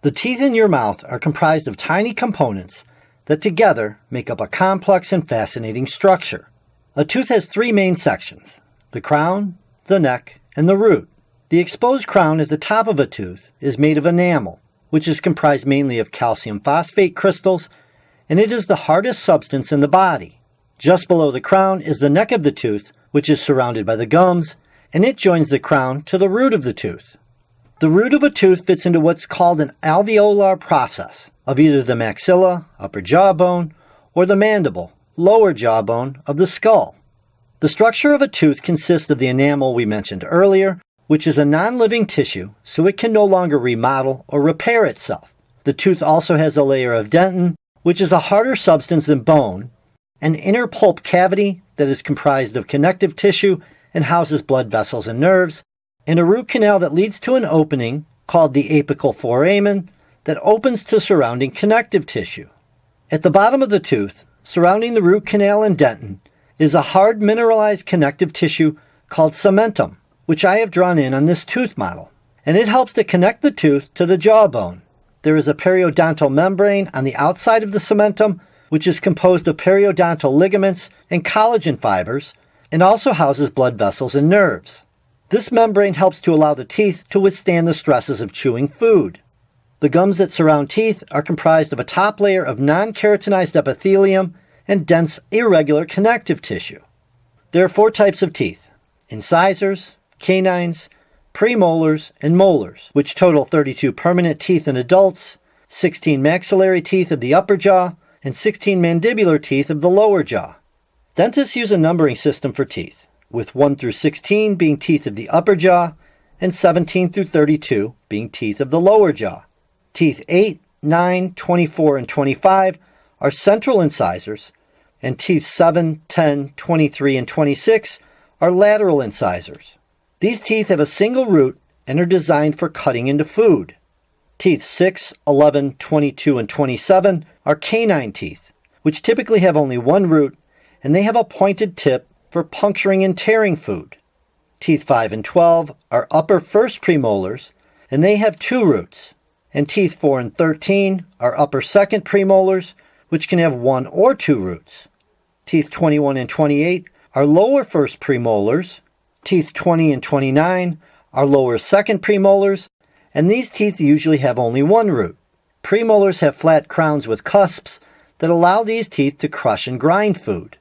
The teeth in your mouth are comprised of tiny components that together make up a complex and fascinating structure. A tooth has three main sections: the crown, the neck, and the root. The exposed crown at the top of a tooth is made of enamel, which is comprised mainly of calcium phosphate crystals, and it is the hardest substance in the body. Just below the crown is the neck of the tooth, which is surrounded by the gums, and it joins the crown to the root of the tooth. The root of a tooth fits into what's called an alveolar process of either the maxilla, upper jawbone, or the mandible, lower jawbone of the skull. The structure of a tooth consists of the enamel we mentioned earlier, which is a non-living tissue, so it can no longer remodel or repair itself. The tooth also has a layer of dentin, which is a harder substance than bone, an inner pulp cavity that is comprised of connective tissue and houses blood vessels and nerves, and a root canal that leads to an opening called the apical foramen that opens to surrounding connective tissue. At the bottom of the tooth, surrounding the root canal and dentin, is a hard mineralized connective tissue called cementum, which I have drawn in on this tooth model, and it helps to connect the tooth to the jawbone. There is a periodontal membrane on the outside of the cementum, which is composed of periodontal ligaments and collagen fibers, and also houses blood vessels and nerves. This membrane helps to allow the teeth to withstand the stresses of chewing food. The gums that surround teeth are comprised of a top layer of non-keratinized epithelium and dense, irregular connective tissue. There are 4 types of teeth: incisors, canines, premolars, and molars, which total 32 permanent teeth in adults, 16 maxillary teeth of the upper jaw, and 16 mandibular teeth of the lower jaw. Dentists use a numbering system for teeth, with 1 through 16 being teeth of the upper jaw, and 17 through 32 being teeth of the lower jaw. Teeth 8, 9, 24, and 25 are central incisors, and teeth 7, 10, 23, and 26 are lateral incisors. These teeth have a single root and are designed for cutting into food. Teeth 6, 11, 22, and 27 are canine teeth, which typically have only one root, and they have a pointed tip for puncturing and tearing food. Teeth 5 and 12 are upper first premolars, and they have 2 roots. And teeth 4 and 13 are upper second premolars, which can have 1 or 2 roots. Teeth 21 and 28 are lower first premolars. Teeth 20 and 29 are lower second premolars, and these teeth usually have only 1 root. Premolars have flat crowns with cusps that allow these teeth to crush and grind food.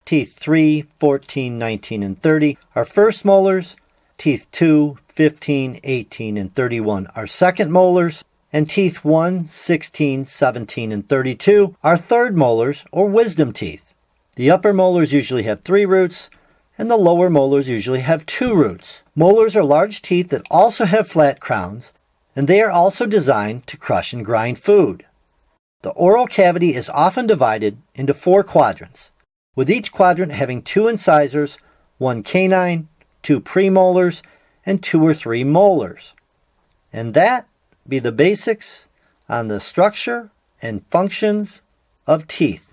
Teeth 3, 14, 19, and 30 are first molars. Teeth 2, 15, 18, and 31 are second molars. And teeth 1, 16, 17, and 32 are third molars or wisdom teeth. The upper molars usually have 3 roots, and the lower molars usually have 2 roots. Molars are large teeth that also have flat crowns, and they are also designed to crush and grind food. The oral cavity is often divided into 4 quadrants, with each quadrant having 2 incisors, 1 canine, 2 premolars, and 2 or 3 molars. And that be the basics on the structure and functions of teeth.